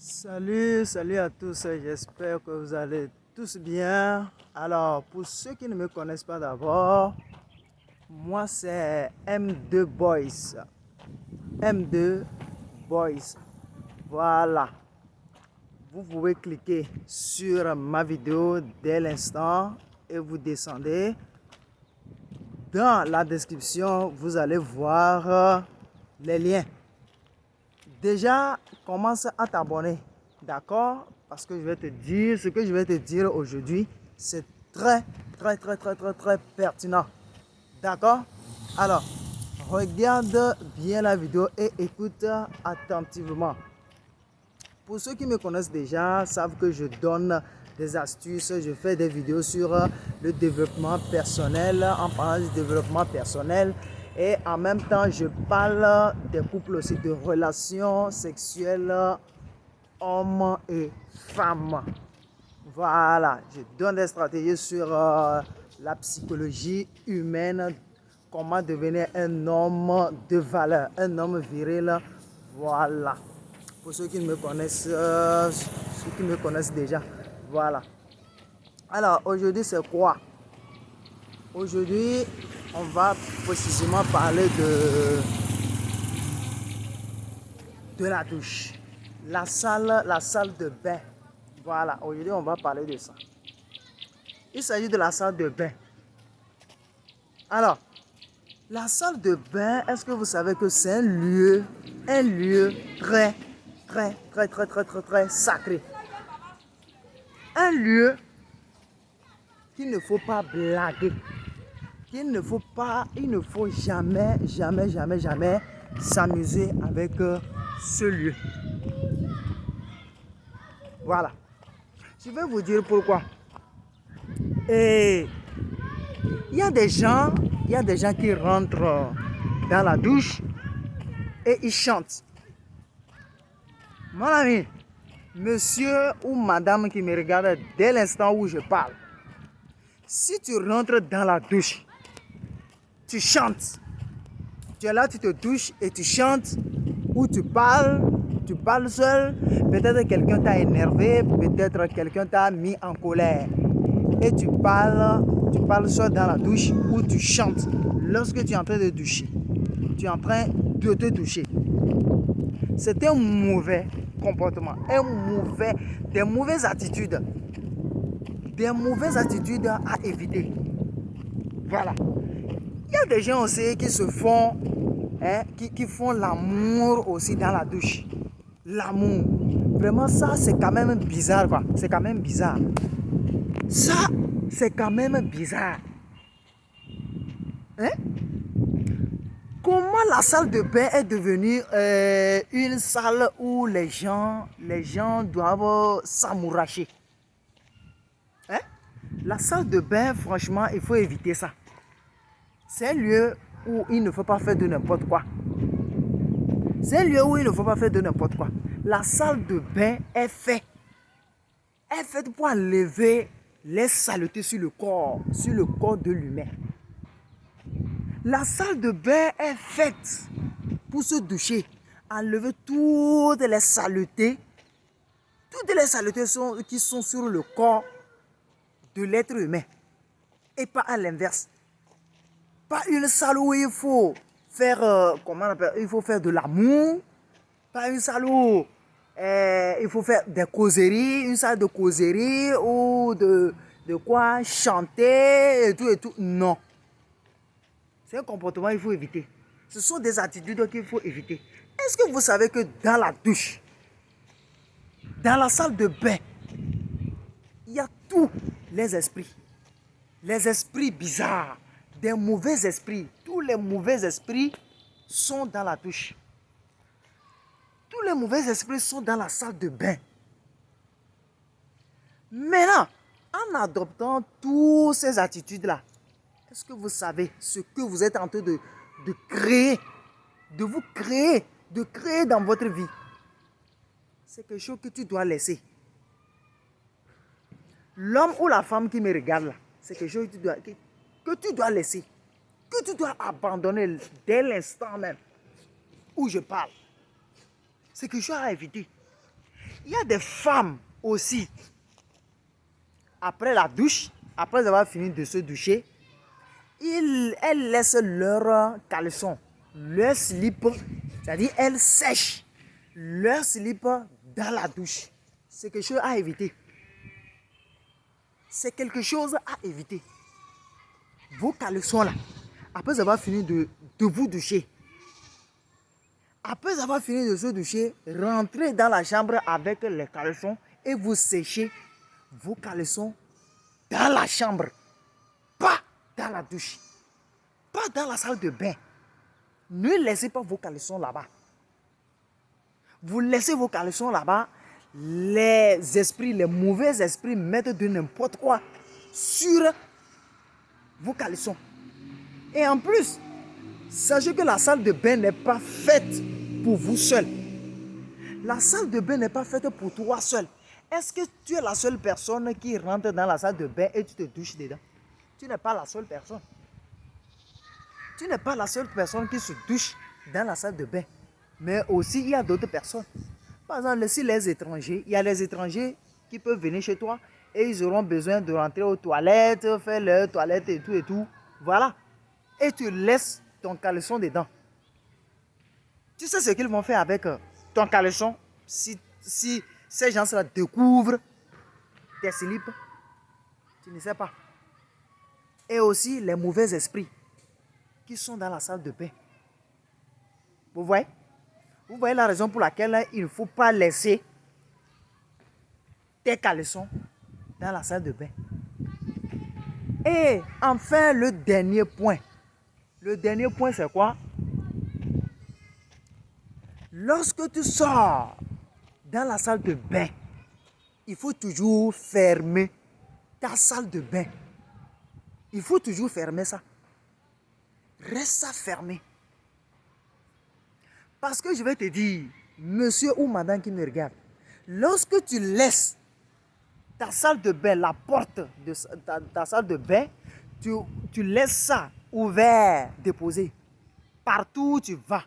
Salut à tous, j'espère que vous allez tous bien. Alors, pour ceux qui ne me connaissent pas d'abord, moi c'est M2 Boys. M2 Boys. Voilà. Vous pouvez cliquer sur ma vidéo dès l'instant et vous descendez. Dans la description, vous allez voir les liens. Déjà, commence à t'abonner, d'accord? Parce que je vais te dire, ce que je vais te dire aujourd'hui, c'est très pertinent. D'accord? Alors, regarde bien la vidéo et écoute attentivement. Pour ceux qui me connaissent déjà, savent que je donne des astuces, je fais des vidéos sur le développement personnel, en parlant du développement personnel. Et en même temps, je parle des couples aussi, de relations sexuelles hommes et femmes. Voilà, je donne des stratégies sur la psychologie humaine, comment devenir un homme de valeur, un homme viril. Voilà. Pour ceux qui me connaissent, déjà. Voilà. Alors, aujourd'hui, c'est quoi? Aujourd'hui, on va précisément parler de la douche. La salle de bain. Voilà, aujourd'hui, on va parler de ça. Il s'agit de la salle de bain. Alors, la salle de bain, est-ce que vous savez que c'est un lieu très sacré. Un lieu qu'il ne faut pas blaguer. Il ne faut jamais s'amuser avec ce lieu. Voilà. Je vais vous dire pourquoi. Et il y a des gens qui rentrent dans la douche et ils chantent. Mon ami, monsieur ou madame qui me regarde dès l'instant où je parle, si tu rentres dans la douche, tu chantes. Tu es là, tu te douches et tu chantes ou tu parles seul. Peut-être quelqu'un t'a énervé, peut-être quelqu'un t'a mis en colère. Et tu parles seul dans la douche ou tu chantes lorsque tu es en train de doucher. Tu es en train de te doucher. C'est un mauvais comportement, des mauvaises attitudes à éviter. Voilà. Il y a des gens aussi qui se font, qui font l'amour aussi dans la douche. L'amour. Vraiment, ça, c'est quand même bizarre, quoi. C'est quand même bizarre. Ça, c'est quand même bizarre. Hein? Comment la salle de bain est devenue une salle où les gens doivent s'amouracher? Hein? La salle de bain, franchement, il faut éviter ça. C'est un lieu où il ne faut pas faire de n'importe quoi. C'est un lieu où il ne faut pas faire de n'importe quoi. La salle de bain est faite pour enlever les saletés sur le corps de l'humain. La salle de bain est faite pour se doucher, enlever toutes les saletés qui sont sur le corps de l'être humain. Et pas à l'inverse. Pas une salle où il faut faire, il faut faire de l'amour. Pas une salle où il faut faire des causeries, une salle de causerie ou de quoi chanter et tout. Non. C'est un comportement qu'il faut éviter. Ce sont des attitudes qu'il faut éviter. Est-ce que vous savez que dans la douche, dans la salle de bain, il y a tous les esprits bizarres, des mauvais esprits. Tous les mauvais esprits sont dans la douche. Tous les mauvais esprits sont dans la salle de bain. Maintenant, en adoptant toutes ces attitudes-là, est-ce que vous savez ce que vous êtes en train de créer, de créer dans votre vie? C'est quelque chose que tu dois laisser. L'homme ou la femme qui me regarde là, c'est quelque chose que tu dois laisser, que tu dois abandonner dès l'instant même où je parle. C'est quelque chose à éviter. Il y a des femmes aussi, après la douche, après avoir fini de se doucher, elles laissent leur caleçon, leur slip, c'est-à-dire elles sèchent leur slip dans la douche. C'est quelque chose à éviter. C'est quelque chose à éviter. Vos caleçons là, après avoir fini de vous doucher, après avoir fini de se doucher, rentrez dans la chambre avec les caleçons et vous séchez vos caleçons dans la chambre, pas dans la douche, pas dans la salle de bain. Ne laissez pas vos caleçons là-bas. Vous laissez vos caleçons là-bas, les esprits, les mauvais esprits mettent de n'importe quoi sur vos caleçons. Et en plus, sachez que la salle de bain n'est pas faite pour vous seul. La salle de bain n'est pas faite pour toi seul. Est-ce que tu es la seule personne qui rentre dans la salle de bain et tu te douches dedans? Tu n'es pas la seule personne. Tu n'es pas la seule personne qui se douche dans la salle de bain. Mais aussi, il y a d'autres personnes. Par exemple, si les étrangers, il y a les étrangers qui peuvent venir chez toi et ils auront besoin de rentrer aux toilettes, faire leur toilette et tout et tout. Voilà. Et tu laisses ton caleçon dedans. Tu sais ce qu'ils vont faire avec ton caleçon si ces gens-là découvrent tes slips? Tu ne sais pas. Et aussi les mauvais esprits qui sont dans la salle de bain. Vous voyez? Vous voyez la raison pour laquelle il ne faut pas laisser tes caleçons dans la salle de bain. Et enfin, le dernier point. Le dernier point, c'est quoi? Lorsque tu sors dans la salle de bain, il faut toujours fermer ta salle de bain. Il faut toujours fermer ça. Reste ça fermé. Parce que je vais te dire, monsieur ou madame qui me regarde, lorsque tu laisses ta salle de bain, la porte de ta salle de bain, tu laisses ça ouvert, déposé. Partout où tu vas,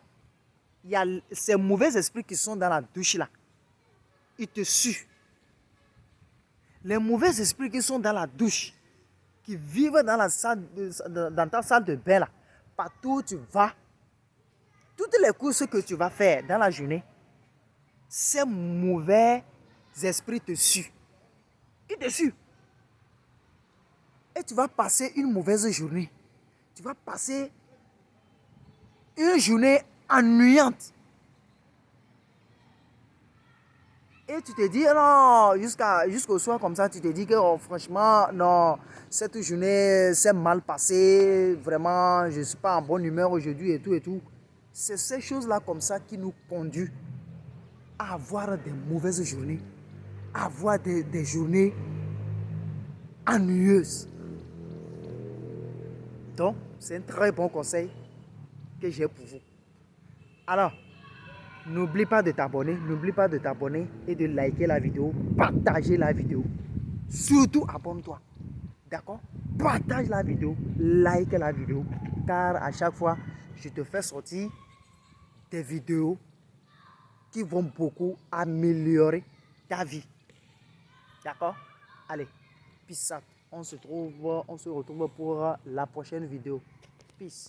il y a ces mauvais esprits qui sont dans la douche là. Ils te suent. Les mauvais esprits qui sont dans la douche, qui vivent dans, dans ta salle de bain là, partout où tu vas, toutes les courses que tu vas faire dans la journée, ces mauvais esprits te suent. Ils te suent. Et tu vas passer une mauvaise journée. Tu vas passer une journée ennuyante. Et tu te dis, non, jusqu'au soir comme ça, tu te dis que oh, franchement, non, cette journée s'est mal passée, vraiment, je ne suis pas en bonne humeur aujourd'hui et tout et tout. C'est ces choses-là comme ça qui nous conduisent à avoir des mauvaises journées, à avoir des journées ennuyeuses. Donc, c'est un très bon conseil que j'ai pour vous. Alors, n'oublie pas de t'abonner et de liker la vidéo, partager la vidéo. Surtout, abonne-toi. D'accord? Partage la vidéo, like la vidéo. Car à chaque fois, je te fais sortir des vidéos qui vont beaucoup améliorer ta vie. D'accord? Allez, peace out. On se retrouve pour la prochaine vidéo. Peace.